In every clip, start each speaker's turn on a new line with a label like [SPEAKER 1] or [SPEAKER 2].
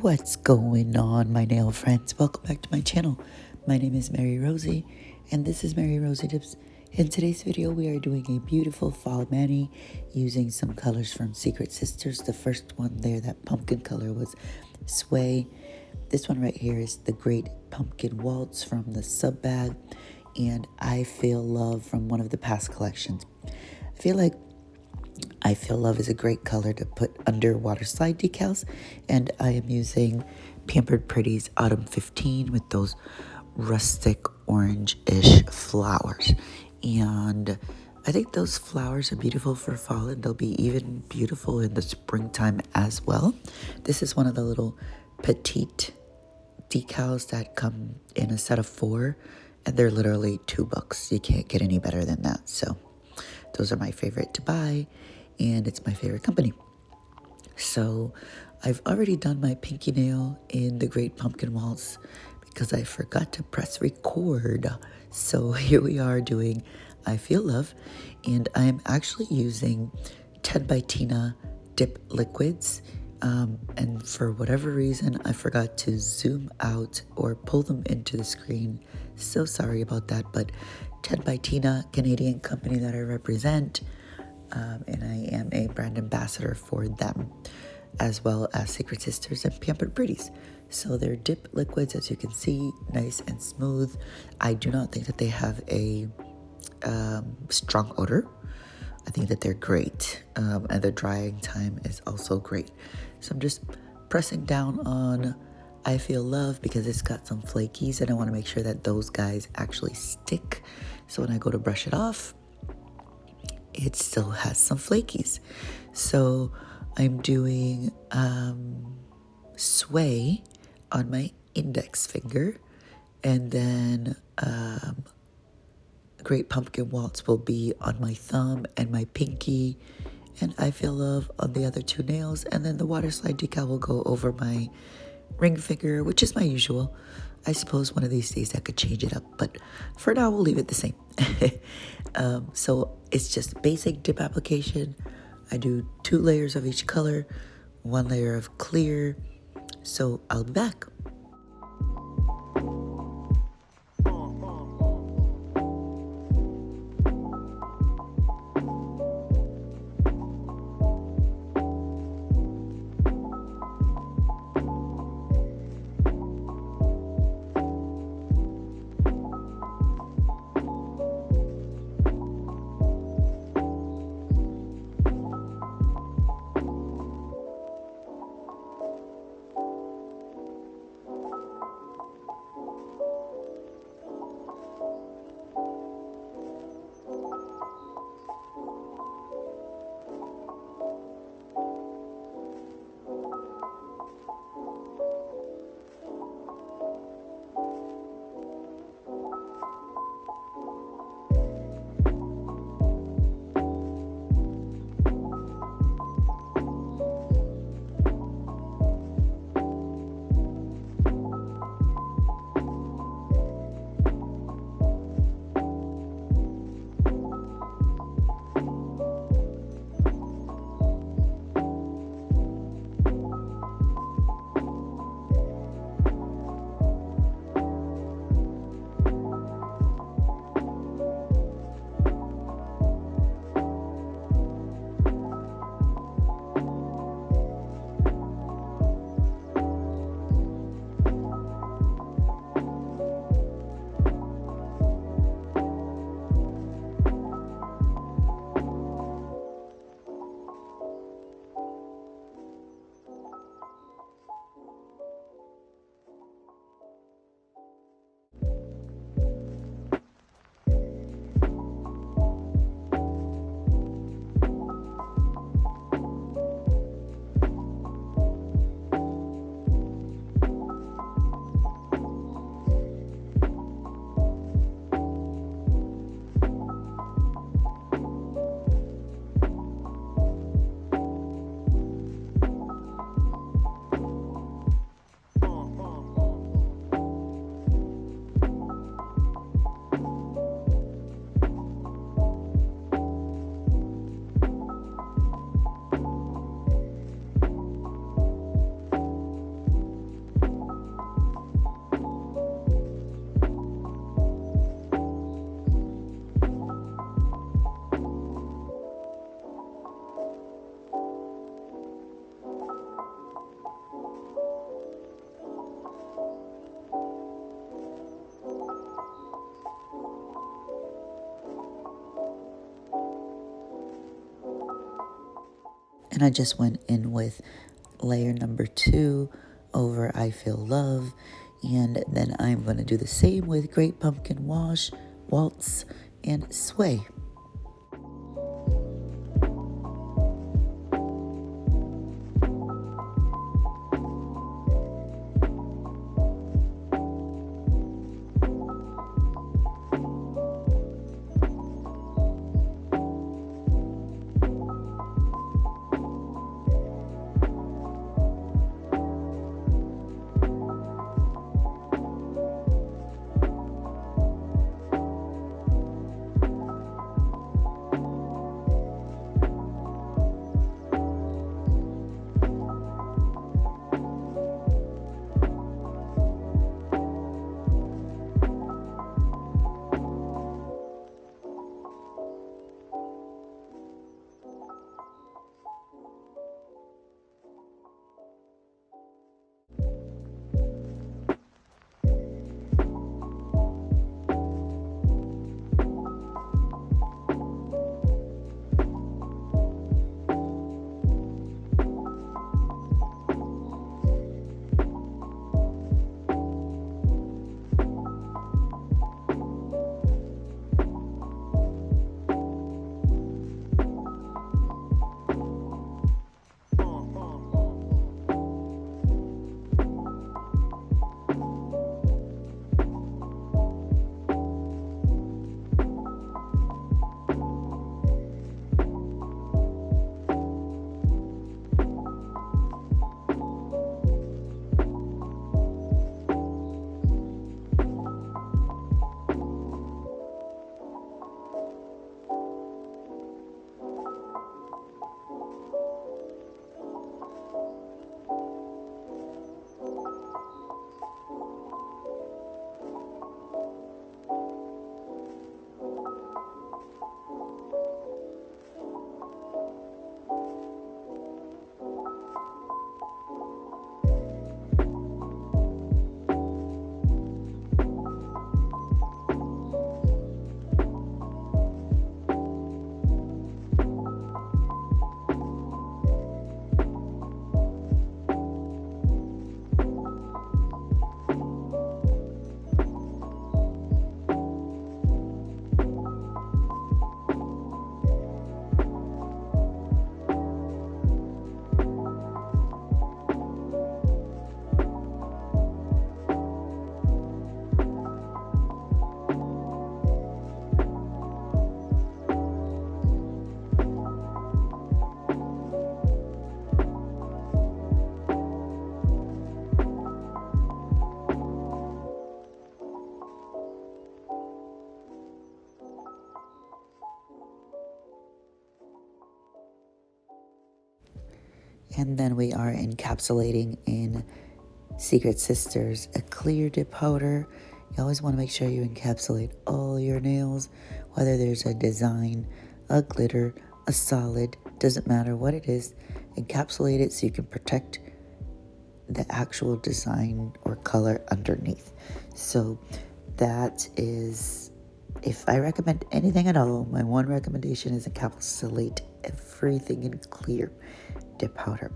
[SPEAKER 1] What's going on, my nail friends? Welcome back to my channel. My name is Mary Rosie, and this is Mary Rosie Tips. In today's video, we are doing a beautiful fall mani using some colors from Secret Sisters. The first one there, that pumpkin color, was Sway. This one right here is the Great Pumpkin Waltz from the sub bag, and I Feel Love from one of the past collections. I Feel Love is a great color to put under Waterslide decals, and I am using Pampered Pretty's Autumn 15 with those rustic orange-ish flowers. And I think those flowers are beautiful for fall, and they'll be even beautiful in the springtime as well. This is one of the little petite decals that come in a set of 4, and they're literally $2. You can't get any better than that. So those are my favorite to buy, and it's my favorite company. So I've already done my pinky nail in the Great Pumpkin Waltz because I forgot to press record. So here we are doing I Feel Love, and I am actually using 10 by Tina dip liquids. And for whatever reason, I forgot to zoom out or pull them into the screen. So sorry about that, but 10 by Tina, Canadian company that I represent, and I am a brand ambassador for them, as well as Secret Sisters and Pampered Pretties. So they're dip liquids, as you can see, nice and smooth. I do not think that they have a strong odor. I think that they're great, and the drying time is also great. So I'm just pressing down on I Feel Love because it's got some flakies, and I want to make sure that those guys actually stick. So when I go to brush it off, it still has some flakies. So I'm doing Sway on my index finger, and then Great Pumpkin Waltz will be on my thumb and my pinky, and I Feel Love on the other 2 nails, and then the Waterslide Decal will go over my ring finger, which is my usual. I suppose one of these days I could change it up, but for now we'll leave it the same. So it's just basic dip application. I do 2 layers of each color, 1 layer of clear. So I'll be back. And I just went in with layer number 2 over I Feel Love. And then I'm going to do the same with Great Pumpkin Wash, Waltz, and Sway. And then we are encapsulating in Secret Sisters, a clear dip powder. You always want to make sure you encapsulate all your nails, whether there's a design, a glitter, a solid, doesn't matter what it is. Encapsulate it so you can protect the actual design or color underneath. So that is, if I recommend anything at all, my one recommendation is encapsulate everything in clear dip powder.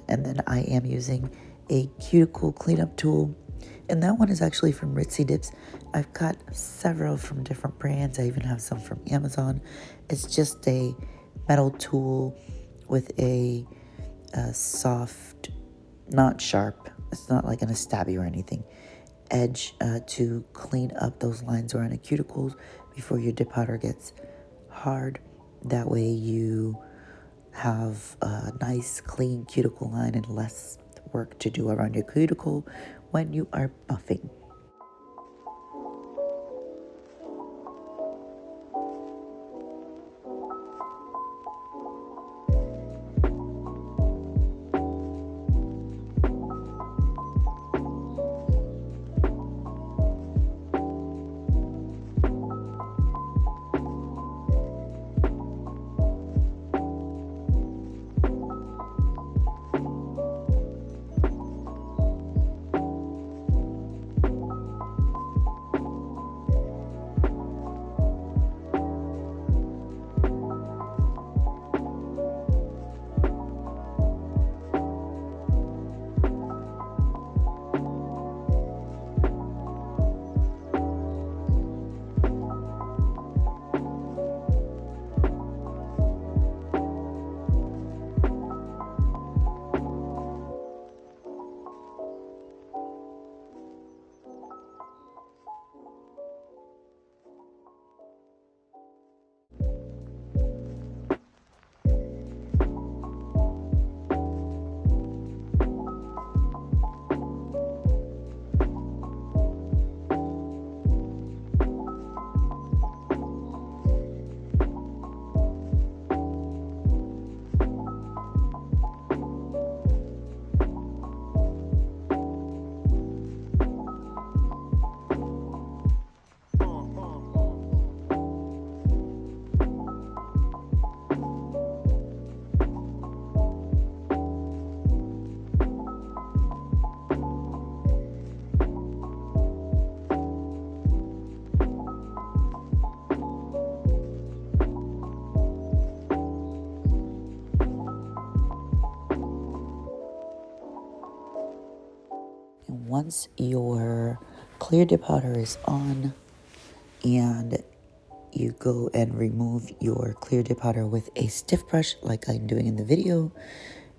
[SPEAKER 1] And then I am using a cuticle cleanup tool, and that one is actually from Ritzy Dips. I've got several from different brands. I even have some from Amazon. It's just a metal tool with a soft, not sharp, it's not like gonna stab you or anything, edge to clean up those lines around the cuticles before your dip powder gets hard. That way you have a nice clean cuticle line and less work to do around your cuticle when you are buffing. once your clear dip powder is on and you go and remove your clear dip powder with a stiff brush like I'm doing in the video,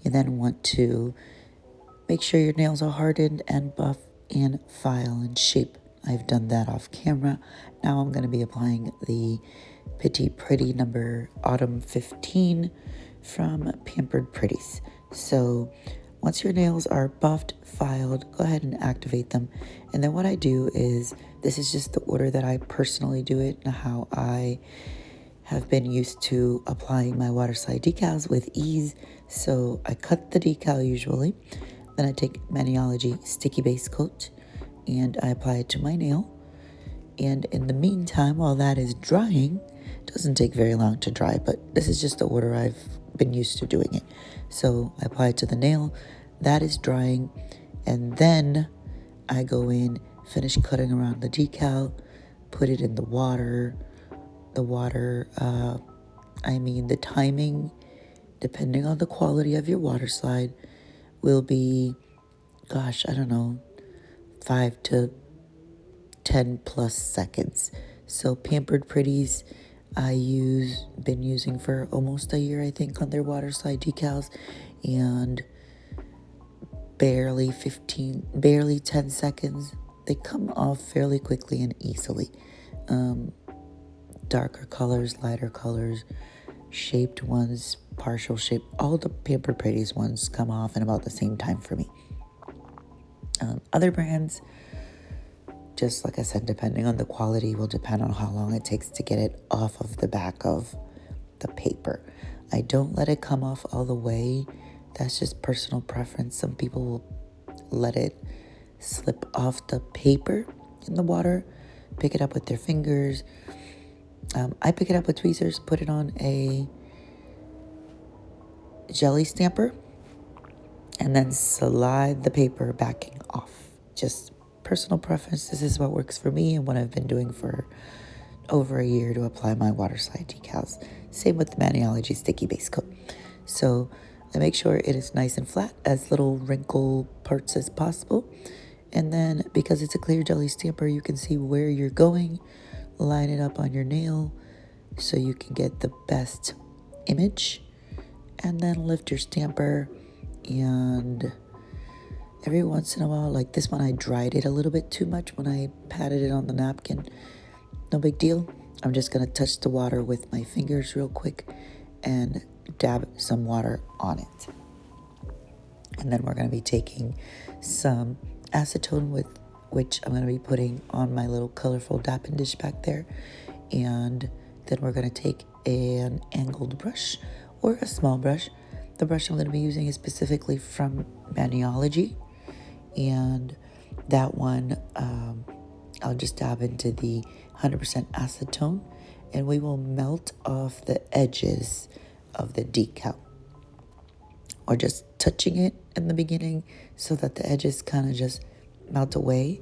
[SPEAKER 1] you then want to make sure your nails are hardened and buff and file and shape. I've done that off camera. Now I'm going to be applying the Petite Pretty number Autumn 15 from Pampered Pretties. So once your nails are buffed, filed, go ahead and activate them. And then what I do is, this is just the order that I personally do it and how I have been used to applying my Waterslide decals with ease. So I cut the decal usually, then I take Manicure Sticky Base Coat and I apply it to my nail. And in the meantime, while that is drying, it doesn't take very long to dry, but this is just the order I've been used to doing it. So I apply it to the nail, that is drying, and then I go in, finish cutting around the decal, put it in the water. The timing, depending on the quality of your water slide, will be, 5 to 10 plus seconds. So Pampered Pretties, been using for almost a year, I think, on their Waterslide decals, and barely 10 seconds. They come off fairly quickly and easily. Darker colors, lighter colors, shaped ones, partial shape, all the Pampered Pretties ones come off in about the same time for me. Other brands, just like I said, depending on the quality, will depend on how long it takes to get it off of the back of the paper. I don't let it come off all the way. That's just personal preference. Some people will let it slip off the paper in the water, pick it up with their fingers. I pick it up with tweezers, put it on a jelly stamper, and then slide the paper backing off. Just personal preference. This is what works for me and what I've been doing for over a year to apply my Waterslide decals. Same with the Manicure Sticky Base Coat. So I make sure it is nice and flat, as little wrinkle parts as possible. And then because it's a clear jelly stamper, you can see where you're going. Line it up on your nail so you can get the best image. And then lift your stamper, and every once in a while, like this one, I dried it a little bit too much when I patted it on the napkin. No big deal. I'm just going to touch the water with my fingers real quick and dab some water on it. And then we're going to be taking some acetone, with which I'm going to be putting on my little colorful dapping dish back there. And then we're going to take an angled brush or a small brush. The brush I'm going to be using is specifically from Manicure, and that one I'll just dab into the 100% acetone, and we will melt off the edges of the decal, or just touching it in the beginning so that the edges kind of just melt away.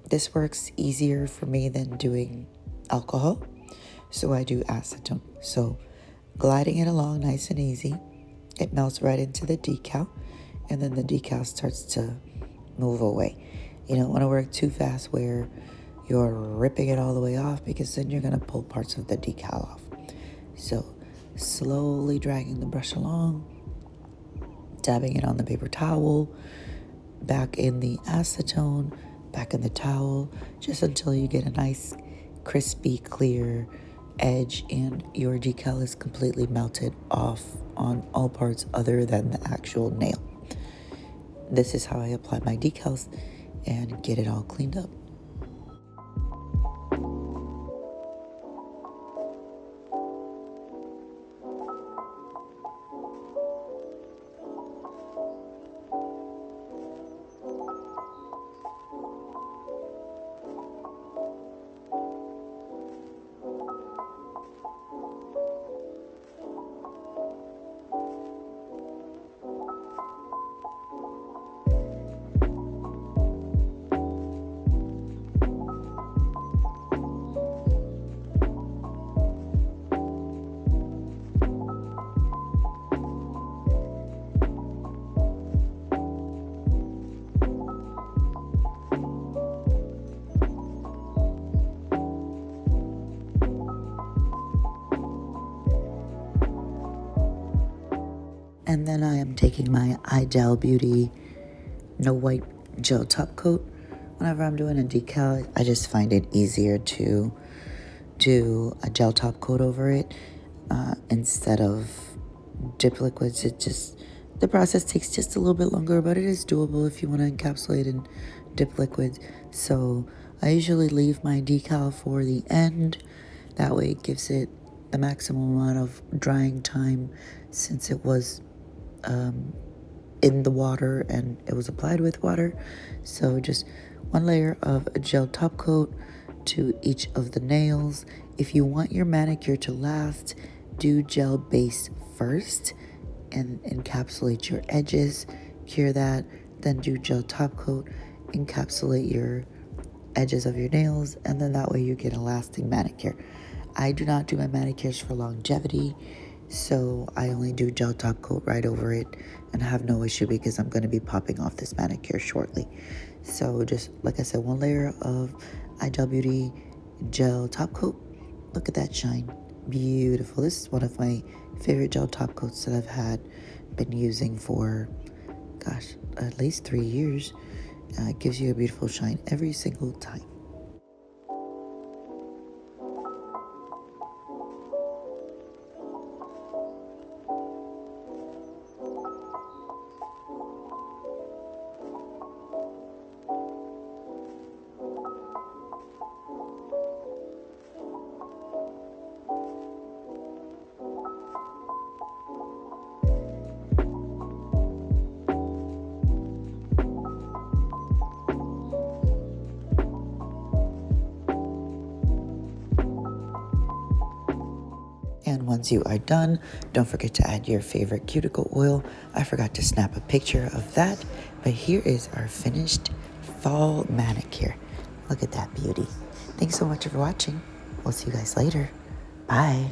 [SPEAKER 1] This works easier for me than doing alcohol, so I do acetone. So gliding it along nice and easy, it melts right into the decal, and then the decal starts to move away. You don't want to work too fast where you're ripping it all the way off, because then you're going to pull parts of the decal off. So slowly dragging the brush along, dabbing it on the paper towel, back in the acetone, back in the towel, just until you get a nice crispy clear edge and your decal is completely melted off on all parts other than the actual nail. This is how I apply my decals and get it all cleaned up. And then I am taking my Idel Beauty No White Gel Top Coat. Whenever I'm doing a decal, I just find it easier to do a gel top coat over it instead of dip liquids. The process takes just a little bit longer, but it is doable if you want to encapsulate in dip liquids. So I usually leave my decal for the end. That way it gives it the maximum amount of drying time, since it was in the water and it was applied with water. So just one layer of a gel top coat to each of the nails. If you want your manicure to last, do gel base first and encapsulate your edges, cure that, then do gel top coat, encapsulate your edges of your nails, and then that way you get a lasting manicure. I do not do my manicures for longevity, so I only do gel top coat right over it and have no issue because I'm going to be popping off this manicure shortly. So just like I said, one layer of Idel Beauty gel top coat. Look at that shine. Beautiful. This is one of my favorite gel top coats that been using for, gosh, at least 3 years. It gives you a beautiful shine every single time. And once you are done, don't forget to add your favorite cuticle oil. I forgot to snap a picture of that, but here is our finished fall manicure. Look at that beauty. Thanks so much for watching. We'll see you guys later. Bye.